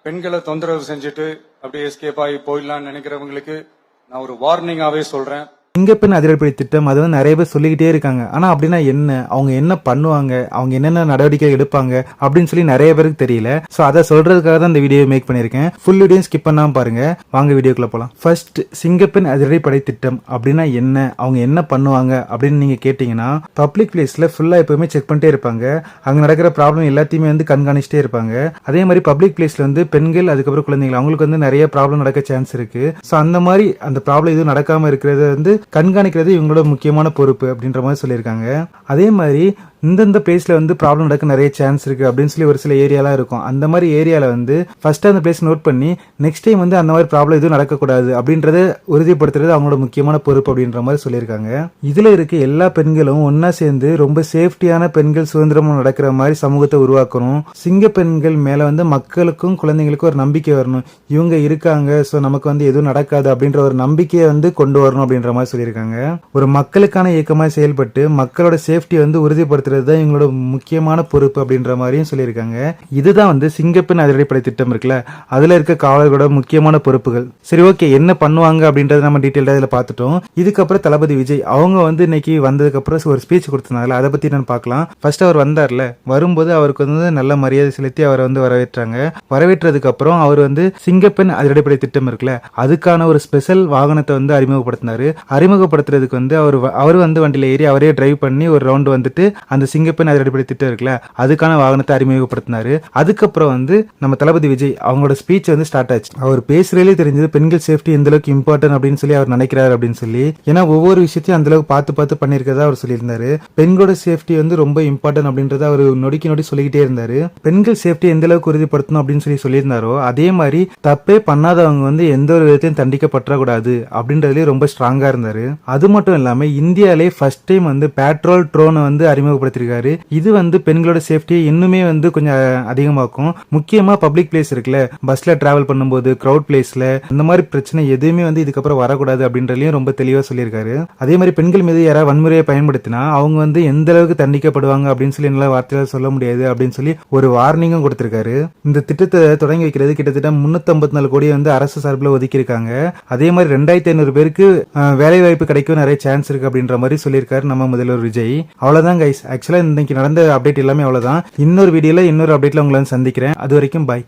பெண்களை தொந்தரவு செஞ்சுட்டு அப்படியே எஸ்கேப் ஆகி போயிடலாம்னு நினைக்கிறவங்களுக்கு நான் ஒரு வார்னிங்காவே சொல்றேன். சிங்கப்பெண் அதிரடிப்படை திட்டம் அது வந்து நிறைய பேர் சொல்லிக்கிட்டே இருக்காங்க. ஆனா அப்படின்னா என்ன, அவங்க என்ன பண்ணுவாங்க, அவங்க என்னென்ன நடவடிக்கை எடுப்பாங்க அப்படின்னு சொல்லி நிறைய பேருக்கு தெரியல. சோ அதை சொல்றதுக்காக தான் இந்த வீடியோ மேக் பண்ணிருக்கேன். ஃபுல் வீடியோ ஸ்கிப் பண்ணாம பாருங்க. வாங்க வீடியோக்குள்ள போலாம். ஃபர்ஸ்ட், சிங்கப்பெண் அதிரடிப்படை திட்டம் அப்படின்னா என்ன, அவங்க என்ன பண்ணுவாங்க அப்படின்னு நீங்க கேட்டீங்கன்னா, பப்ளிக் பிளேஸ்ல ஃபுல்லா எப்பவுமே செக் பண்ணிட்டே இருப்பாங்க. அங்க நடக்கிற ப்ராப்ளம் எல்லாத்தையுமே வந்து கண்காணிச்சிட்டே இருப்பாங்க. அதே மாதிரி பப்ளிக் பிளேஸ்ல வந்து பெண்கள் அதுக்கப்புறம் குழந்தைகள் அவங்களுக்கு வந்து நிறைய ப்ராப்ளம் நடக்க சான்ஸ் இருக்கு. சோ அந்த மாதிரி அந்த ப்ராப்ளம் எதுவும் நடக்காம இருக்கிறது வந்து கண்காணிக்கிறது இவங்களோட முக்கியமான பொறுப்பு அப்படின்ற மாதிரி சொல்லியிருக்காங்க. அதே மாதிரி இந்தந்த பிளேஸ்ல வந்து ப்ராப்ளம் நடக்க நிறைய சான்ஸ் இருக்கு அப்படின்னு சொல்லி ஒரு சில ஏரியாலாம் இருக்கும். அந்த மாதிரி ஏரியால வந்து ஃபர்ஸ்ட் அந்த பிளேஸ் நோட் பண்ணி நெக்ஸ்ட் டைம் வந்து அந்த மாதிரி ப்ராப்ளம் எதுவும் நடக்கக்கூடாது அப்படின்றத உறுதிப்படுத்துறது அவங்களோட முக்கியமான பொறுப்பு அப்படின்ற மாதிரி சொல்லியிருக்காங்க. இதுல இருக்க எல்லா பெண்களும் ஒன்னா சேர்ந்து ரொம்ப சேஃப்டியான பெண்கள் சுதந்திரமா நடக்கிற மாதிரி சமூகத்தை உருவாக்கணும். சிங்க பெண்கள் மேல வந்து மக்களுக்கும் குழந்தைங்களுக்கும் ஒரு நம்பிக்கை வரணும். இவங்க இருக்காங்க, ஸோ நமக்கு வந்து எதுவும் நடக்காது அப்படின்ற ஒரு நம்பிக்கையை வந்து கொண்டு வரணும் அப்படின்ற மாதிரி சொல்லியிருக்காங்க. ஒரு மக்களுக்கான இயக்கமாக செயல்பட்டு மக்களோட சேஃப்டியை வந்து உறுதிப்படுத்துறது தான் இவங்களோட முக்கியமான பொறுப்பு அப்படின்ற மாதிரியும் சொல்லியிருக்காங்க. இதுதான் வந்து சிங்கப்பெண் அதிரடிப்படை திட்டம் இருக்குல்ல, அதுல இருக்க காவலர்களோட முக்கியமான பொறுப்புகள். சரி, ஓகே, என்ன பண்ணுவாங்க அப்படின்றத நம்ம டீட்டெயில்டா இதுல பார்த்துட்டோம். இதுக்கப்புறம் தளபதி விஜய் அவங்க வந்து இன்னைக்கு வந்ததுக்கு அப்புறம் ஒரு ஸ்பீச் கொடுத்திருந்தாங்க. அதை பத்தி நான் பார்க்கலாம். ஃபர்ஸ்ட் அவர் வந்தார்ல, வரும்போது அவருக்கு வந்து நல்ல மரியாதை செலுத்தி அவரை வந்து வரவேற்றாங்க. வரவேற்றதுக்கு அப்புறம் அவர் வந்து சிங்கப்பெண் அதிரடிப்படை திட்டம் இருக்குல்ல, அதுக்கான ஒரு ஸ்பெஷல் வாகனத்தை வந்து அறிமுகப்படுத்தினாரு. அறிமுகப்படுத்துறதுக்கு வந்து அவர் வந்து வண்டியில ஏறி அவரே டிரைவ் பண்ணி ஒரு ரவுண்ட் வந்துட்டு அந்த சிங்கப்பெண் அதிரடிப்படை திட்டம் இருக்குல்ல, அதுக்கான வாகனத்தை அறிமுகப்படுத்தினாரு. அதுக்கப்புறம் வந்து நம்ம தளபதி விஜய் அவங்களோட ஸ்பீச் வந்து ஸ்டார்ட் ஆச்சு. அவர் பேசுறதுலே தெரிஞ்சது பெண்கள் சேஃப்டி எந்த அளவுக்கு இம்பார்ட்டன் அப்படின்னு சொல்லி அவர் நினைக்கிறாரு அப்படின்னு சொல்லி. ஏன்னா ஒவ்வொரு விஷயத்தையும் அந்த அளவுக்கு பார்த்து பண்ணிருக்கதா அவர் சொல்லியிருந்தாரு. பெண்களோட சேஃப்டி வந்து ரொம்ப இம்பார்ட்டன் அப்படின்றத அவர் நொடிக்கு நொடி சொல்லிக்கிட்டே இருந்தாரு. பெண்கள் சேஃப்டி எந்த அளவுக்கு உறுதிப்படுத்தணும் அப்படின்னு சொல்லியிருந்தாரோ அதே மாதிரி தப்பே பண்ணாதவங்க வந்து எந்த ஒரு விதத்தையும் தண்டிக்கப்படக்கூடாது அப்படின்றதுலேயே ரொம்ப ஸ்ட்ராங்கா இருந்தாரு. அது மட்டும் இல்லாம இந்தியாலே ஃபர்ஸ்ட் டைம் வந்து பேட்ரோல் ட்ரோனை வந்து அறிமுகப்படுத்திருக்காரு. இது வந்து பெண்களோட சேஃப்டியை இன்னுமே வந்து கொஞ்சம் அதிகமாக்கும். முக்கியமா பப்ளிக் பிளேஸ் இருக்குல்ல, பஸ்ல டிராவல் பண்ணும்போது கிரௌட் பிளேஸ்ல அந்த மாதிரி பிரச்சனை எதுவுமே வந்து இதுக்கப்புறம் வரக்கூடாது அப்படின்றதையும் ரொம்ப தெளிவா சொல்லியிருக்காரு. அதே மாதிரி பெண்கள் மீது யாராவது வன்முறையை பயன்படுத்தினா அவங்க வந்து எந்த அளவுக்கு தண்டிக்கப்படுவாங்க அப்படின்னு சொல்லி நல்ல வார்த்தையில சொல்ல முடியாது அப்படின்னு சொல்லி ஒரு வார்னிங்கும் கொடுத்திருக்காரு. இந்த திட்டத்தை தொடங்கி வைக்கிறது கிட்டத்தட்ட 354 கோடி வந்து அரசு சார்பில் ஒதுக்கி இருக்காங்க. அதே மாதிரி 2500 பேருக்கு வேலை வாய்ப்பு கிடைக்கும் நிறைய சான்ஸ் இருக்கு அப்படின்ற மாதிரி சொல்லியிருக்காரு நம்ம முதல்வர் விஜய். அவ்வளவுதான் கைஸ், ஆக்சுவலா இன்னைக்கு நடந்த அப்டேட் எல்லாமே அவ்வளவுதான். இன்னொரு வீடியோல இன்னொரு அப்டேட்ல உங்களை சந்திக்கிறேன். அது வரைக்கும் பாய்.